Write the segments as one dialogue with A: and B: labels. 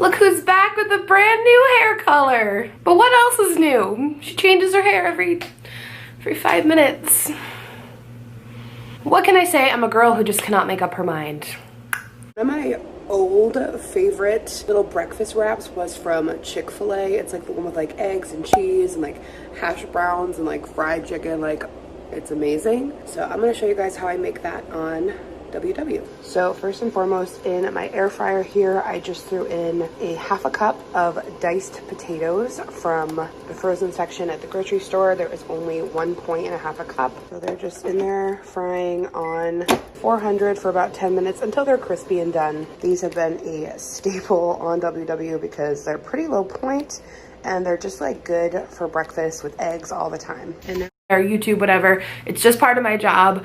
A: Look who's back with a brand new hair color. But what else is new? She changes her hair every 5 minutes. What can I say? I'm a girl who just cannot make up her mind. One of my old favorite little breakfast wraps was from Chick-fil-A. It's like the one with like eggs and cheese and like hash browns and like fried chicken. Like, it's amazing. So I'm gonna show you guys how I make that on WW. So first and foremost, in my air fryer here, I just threw in a half a cup of diced potatoes from the frozen section at the grocery store. There is only 1.5 a cup. So they're just in there frying on 400 for about 10 minutes until they're crispy and done. These have been a staple on WW because they're pretty low point and they're just like good for breakfast with eggs all the time. And or YouTube, whatever. It's just part of my job.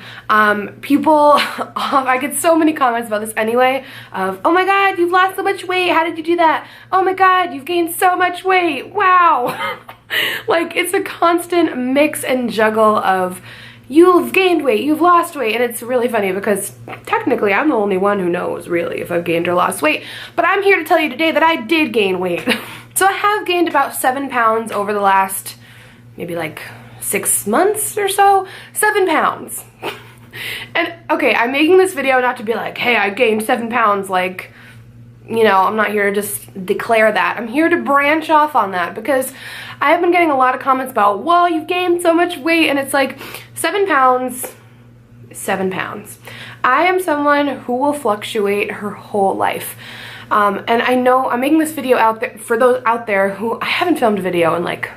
A: People, I get so many comments about this anyway, of, oh my God, you've lost so much weight. How did you do that? Oh my God, you've gained so much weight. Wow. Like, it's a constant mix and juggle of, you've gained weight, you've lost weight, and it's really funny because technically I'm the only one who knows really if I've gained or lost weight, but I'm here to tell you today that I did gain weight. So I have gained about 7 pounds over the last maybe like 6 months or so. 7 pounds. And okay, I'm making this video not to be like, hey, I gained 7 pounds, like, you know, I'm not here to just declare that. I'm here to branch off on that because I have been getting a lot of comments about, well, you've gained so much weight, and it's like 7 pounds, 7 pounds. I am someone who will fluctuate her whole life. And I know I'm making this video out there for those out there who I haven't filmed a video in like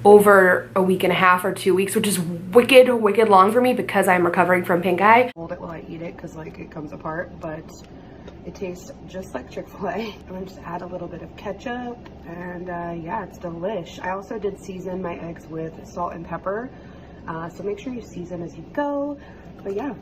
A: over a week and a half or 2 weeks, which is wicked long for me because I'm recovering from pink eye. Hold it while I eat it because like it comes apart, but it tastes just like Chick-fil-A. I'm gonna just add a little bit of ketchup and yeah, it's delish. I also did season my eggs with salt and pepper, so make sure you season as you go. But yeah,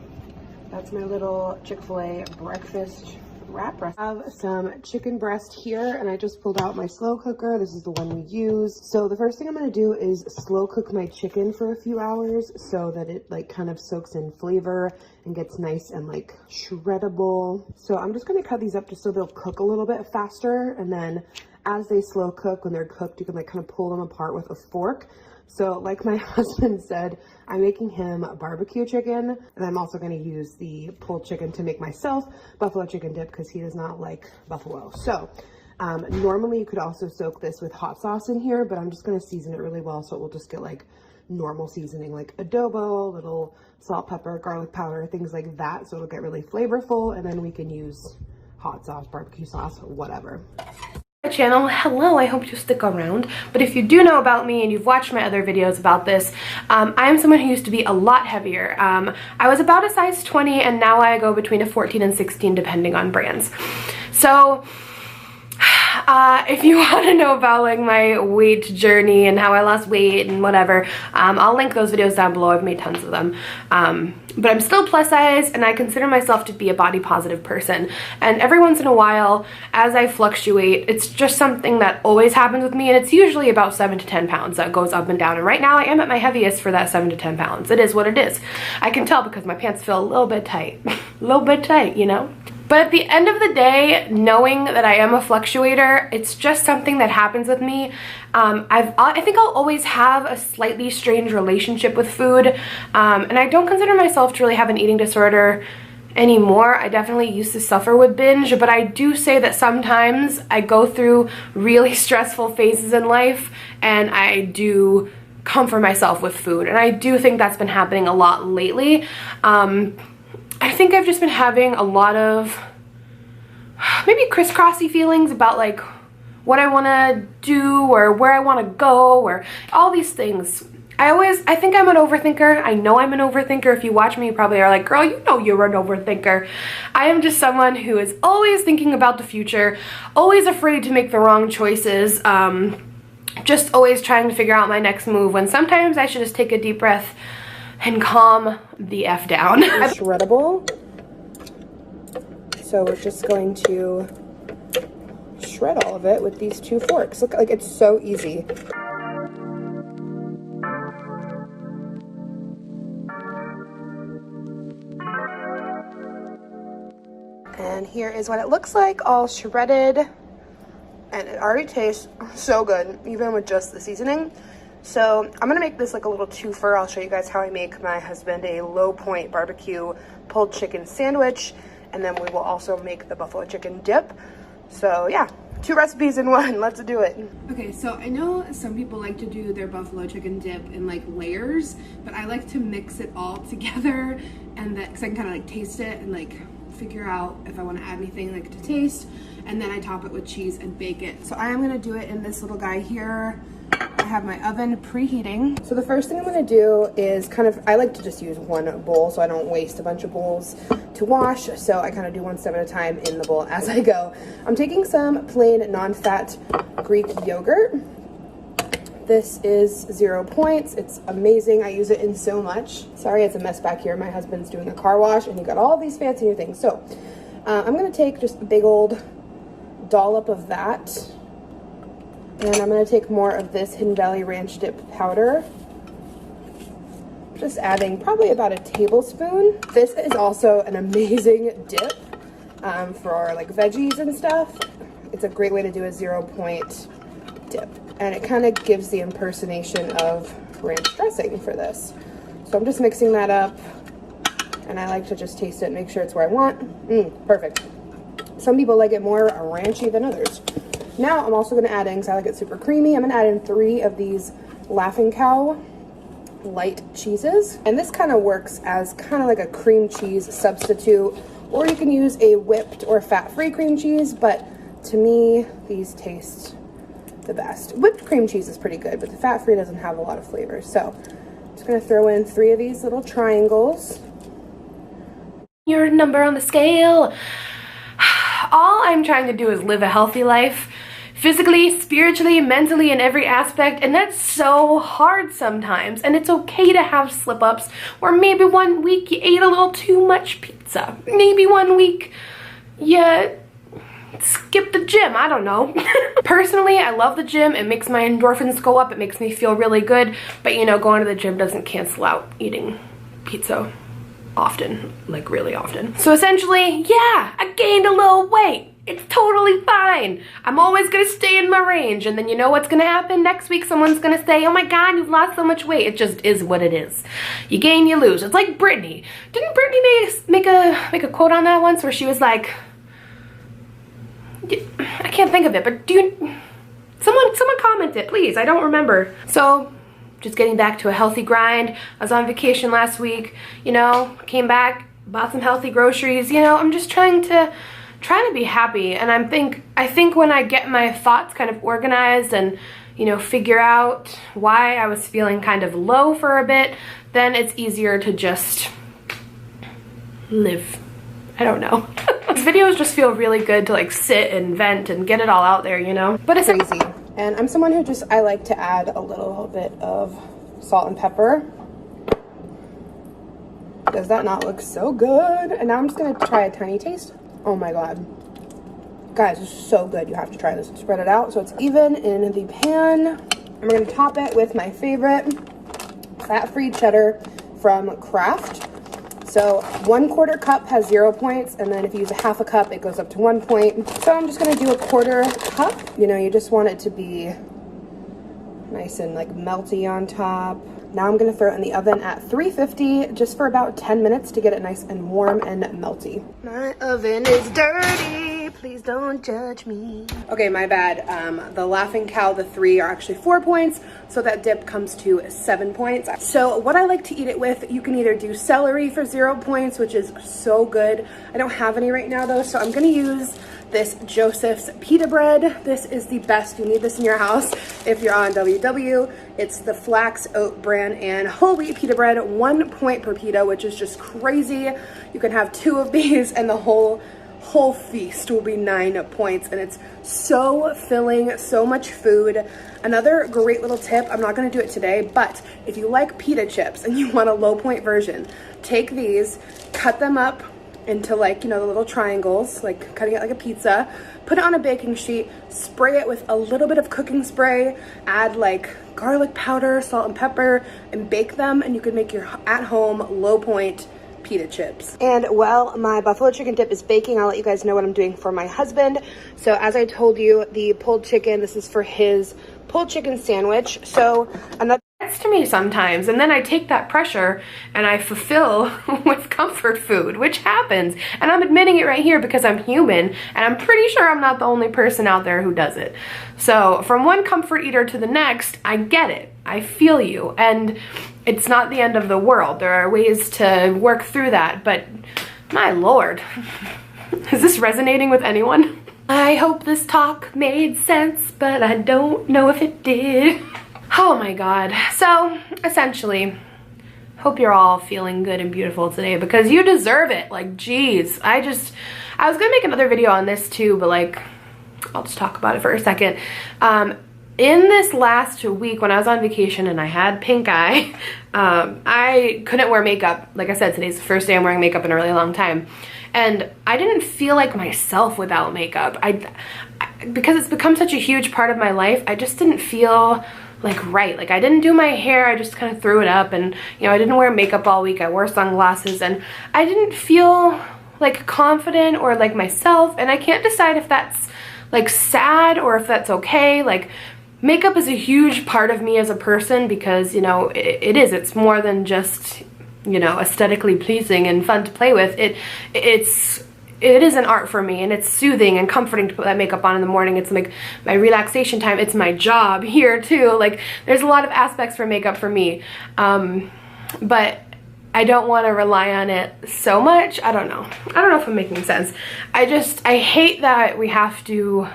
A: that's my little Chick-fil-A breakfast wrap recipe. I have some chicken breast here and I just pulled out my slow cooker. This is the one we use. So the first thing I'm going to do is slow cook my chicken for a few hours so that it like kind of soaks in flavor and gets nice and like shreddable. So I'm just going to cut these up just so they'll cook a little bit faster, and then as they slow cook, when they're cooked, you can like kind of pull them apart with a fork. So like my husband said, I'm making him barbecue chicken, and I'm also going to use the pulled chicken to make myself buffalo chicken dip because he does not like buffalo. So normally you could also soak this with hot sauce in here, but I'm just going to season it really well so it will just get like normal seasoning, like adobo, little salt, pepper, garlic powder, things like that, so it'll get really flavorful, and then we can use hot sauce, barbecue sauce, whatever. Channel, hello, I hope you stick around. But if you do know about me and you've watched my other videos about this, I am someone who used to be a lot heavier. I was about a size 20 and now I go between a 14 and 16 depending on brands. So if you want to know about like my weight journey and how I lost weight and whatever, I'll link those videos down below. I've made tons of them. But I'm still plus size and I consider myself to be a body positive person. And every once in a while, as I fluctuate, it's just something that always happens with me, and it's usually about 7 to 10 pounds that goes up and down. And right now I am at my heaviest for that 7 to 10 pounds. It is what it is. I can tell because my pants feel a little bit tight. A little bit tight, you know? But at the end of the day, knowing that I am a fluctuator, it's just something that happens with me. I think I'll always have a slightly strange relationship with food, and I don't consider myself to really have an eating disorder anymore. I definitely used to suffer with binge, but I do say that sometimes I go through really stressful phases in life, and I do comfort myself with food, and I do think that's been happening a lot lately. I think I've just been having a lot of maybe crisscrossy feelings about like what I want to do or where I want to go or all these things. I think I'm an overthinker. I know I'm an overthinker. If you watch me, you probably are like, girl, you know you're an overthinker. I am just someone who is always thinking about the future, always afraid to make the wrong choices, just always trying to figure out my next move, when sometimes I should just take a deep breath and calm the F down. It's shreddable, so we're just going to shred all of it with these 2 forks. Look, like it's so easy. And here is what it looks like, all shredded, and it already tastes so good, even with just the seasoning. So I'm gonna make this like a little twofer. I'll show you guys how I make my husband a low point barbecue pulled chicken sandwich, and then we will also make the buffalo chicken dip. So yeah, 2 recipes in one. Let's do it. Okay, so I know some people like to do their buffalo chicken dip in like layers, but I like to mix it all together, and that because I can kind of like taste it and like figure out if I want to add anything like to taste, and then I top it with cheese and bake it. So I am gonna do it in this little guy here. I have my oven preheating. So the first thing I'm gonna do is I like to just use one bowl so I don't waste a bunch of bowls to wash. So I kind of do one step at a time in the bowl as I go. I'm taking some plain non-fat Greek yogurt. This is 0 points. It's amazing. I use it in so much. Sorry, it's a mess back here. My husband's doing a car wash and he got all these fancy new things. So I'm gonna take just a big old dollop of that. And I'm gonna take more of this Hidden Valley Ranch dip powder. Just adding probably about a tablespoon. This is also an amazing dip for like veggies and stuff. It's a great way to do a 0 point dip. And it kind of gives the impersonation of ranch dressing for this. So I'm just mixing that up, and I like to just taste it and make sure it's where I want. Perfect. Some people like it more ranchy than others. Now I'm also gonna add in, because I like it super creamy, I'm gonna add in 3 of these Laughing Cow light cheeses. And this kind of works as kind of like a cream cheese substitute, or you can use a whipped or fat-free cream cheese, but to me, these taste the best. Whipped cream cheese is pretty good, but the fat-free doesn't have a lot of flavor. So I'm just gonna throw in 3 of these little triangles.
B: Your number on the scale. All I'm trying to do is live a healthy life. Physically, spiritually, mentally, in every aspect, and that's so hard sometimes. And it's okay to have slip-ups, or maybe one week you ate a little too much pizza. Maybe one week you skip the gym, I don't know. Personally, I love the gym. It makes my endorphins go up. It makes me feel really good. But you know, going to the gym doesn't cancel out eating pizza often, like really often. So essentially, yeah, I gained a little weight. It's totally fine. I'm always gonna stay in my range, and then you know what's gonna happen? Next week someone's gonna say, oh my god, you've lost so much weight. It just is what it is. You gain, you lose. It's like Britney. Didn't Britney make a quote on that once where she was like, I can't think of it, but someone comment it, please. I don't remember. So just getting back to a healthy grind. I was on vacation last week, you know, came back, bought some healthy groceries. You know, I'm just trying to be happy. And I think when I get my thoughts kind of organized and, you know, figure out why I was feeling kind of low for a bit, then it's easier to just live. I don't know. These videos just feel really good to like sit and vent and get it all out there, you know? But it's
A: crazy. And I'm someone who I like to add a little bit of salt and pepper. Does that not look so good? And now I'm just gonna try a tiny taste. Oh my god. Guys, it's so good. You have to try this. Spread it out so it's even in the pan. And we're gonna top it with my favorite fat-free cheddar from Kraft. So 1/4 cup has 0 points, and then if you use a 1/2 cup, it goes up to 1 point. So I'm just gonna do 1/4 cup. You know, you just want it to be nice and like melty on top. Now I'm gonna throw it in the oven at 350 just for about 10 minutes to get it nice and warm and melty. My oven is dirty, please don't judge me. Okay, my bad. The Laughing Cow, the 3 are actually 4 points, so that dip comes to 7 points. So what I like to eat it with, you can either do celery for 0 points, which is so good. I don't have any right now though, so I'm gonna use this Joseph's pita bread. This is the best. You need this in your house if you're on WW. It's the flax oat bran and whole wheat pita bread, 1 point per pita, which is just crazy. You can have 2 of these and the whole feast will be 9 points, and it's so filling, so much food. Another great little tip, I'm not gonna do it today, but if you like pita chips and you want a low point version, take these, cut them up into like, you know, the little triangles, like cutting it like a pizza, put it on a baking sheet, spray it with a little bit of cooking spray, add like garlic powder, salt and pepper, and bake them, and you can make your at-home low point pita chips. And while my buffalo chicken dip is baking, I'll let you guys know what I'm doing for my husband. So as I told you, the pulled chicken, this is for his pulled chicken sandwich. So another
B: Gets to me sometimes, and then I take that pressure and I fulfill with comfort food, which happens, and I'm admitting it right here because I'm human, and I'm pretty sure I'm not the only person out there who does it. So from one comfort eater to the next, I get it, I feel you, and it's not the end of the world. There are ways to work through that, but my lord, is this resonating with anyone? I hope this talk made sense, but I don't know if it did. Oh my god. So essentially, hope you're all feeling good and beautiful today because you deserve it. Like, geez, I was gonna make another video on this too, but like, I'll just talk about it for a second. In this last week when I was on vacation and I had pink eye, I couldn't wear makeup. Like I said, today's the first day I'm wearing makeup in a really long time. And I didn't feel like myself without makeup. Because it's become such a huge part of my life, I just didn't feel like right. Like I didn't do my hair, I just kind of threw it up, and you know, I didn't wear makeup all week. I wore sunglasses and I didn't feel like confident or like myself, and I can't decide if that's like sad or if that's okay. Like makeup is a huge part of me as a person because, you know, it's more than just, you know, aesthetically pleasing and fun to play with. It is an art for me, and it's soothing and comforting to put that makeup on in the morning. It's like my relaxation time. It's my job here too. Like there's a lot of aspects for makeup for me, but I don't want to rely on it so much. I don't know if I'm making sense. I hate that we have to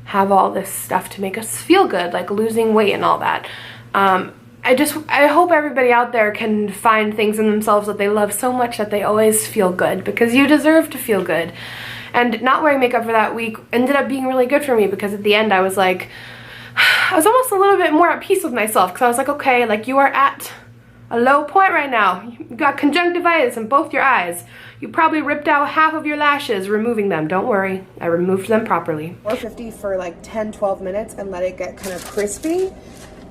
B: have all this stuff to make us feel good, like losing weight and all that. I hope everybody out there can find things in themselves that they love so much that they always feel good, because you deserve to feel good. And not wearing makeup for that week ended up being really good for me because at the end I was like, I was almost a little bit more at peace with myself because I was like, okay, like you are at a low point right now. You got conjunctivitis in both your eyes. You probably ripped out half of your lashes removing them. Don't worry, I removed them properly. 450 for like 10-12 minutes and let it get kind of crispy.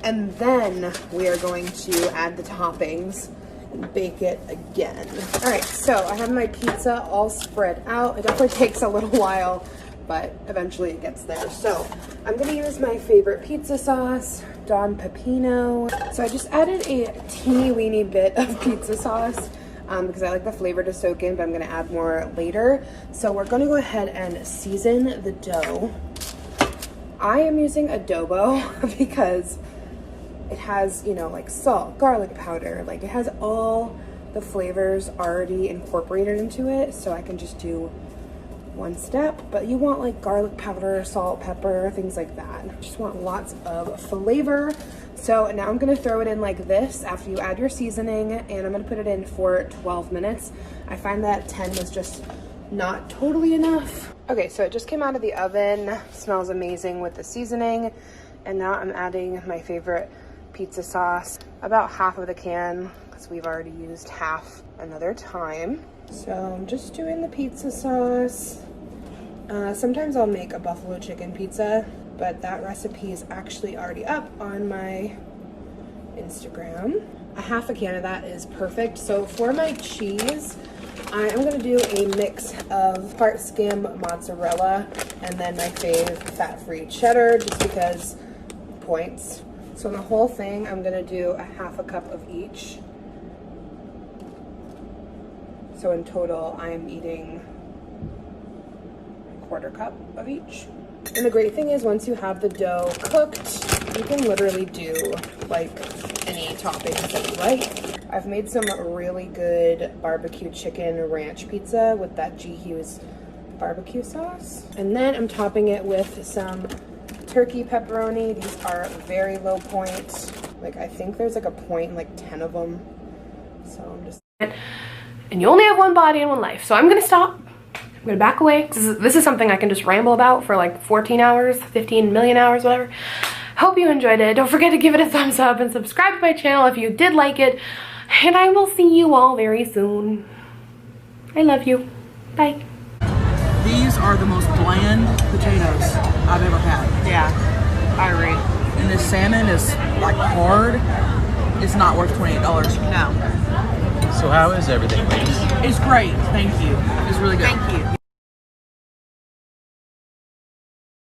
B: And then we are going to add the toppings and bake it again. All right, so I have my pizza all spread out. It definitely takes a little while, but eventually it gets there. So I'm gonna use my favorite pizza sauce, Don Pepino. So I just added a teeny weeny bit of pizza sauce because I like the flavor to soak in, but I'm gonna add more later. So we're gonna go ahead and season the dough. I am using adobo because it has, you know, like salt, garlic powder, like it has all the flavors already incorporated into it, so I can just do one step. But you want like garlic powder, salt, pepper, things like that. Just want lots of flavor. So now I'm gonna throw it in like this after you add your seasoning, and I'm gonna put it in for 12 minutes. I find that 10 was just not totally enough. Okay, so it just came out of the oven, smells amazing with the seasoning, and now I'm adding my favorite pizza sauce, about half of the can because we've already used half another time. So I'm just doing the pizza sauce. Sometimes I'll make a buffalo chicken pizza, but that recipe is actually already up on my Instagram. A half a can of that is perfect. So for my cheese, I am gonna do a mix of part skim mozzarella and then my fave fat-free cheddar, just because points. So the whole thing, I'm gonna do a half a cup of each. So in total, I'm eating a quarter cup of each. And the great thing is, once you have the dough cooked, you can literally do like any toppings that you like. I've made some really good barbecue chicken ranch pizza with that G. Hughes barbecue sauce. And then I'm topping it with some turkey pepperoni. These are very low point. Like I think there's like a point, like 10 of them. So I'm just... And you only have one body and one life. So I'm gonna stop. I'm gonna back away. This is something I can just ramble about for like 14 hours, 15 million hours, whatever. Hope you enjoyed it. Don't forget to give it a thumbs up and subscribe to my channel if you did like it. And I will see you all very soon. I love you. Bye.
C: These are the most bland potatoes I've ever had.
D: Yeah, I agree.
C: And this salmon is like hard. It's not worth $28.
D: No.
C: So
D: So how is everything, ladies?
C: It's great. Thank you. It's really good.
A: Thank you.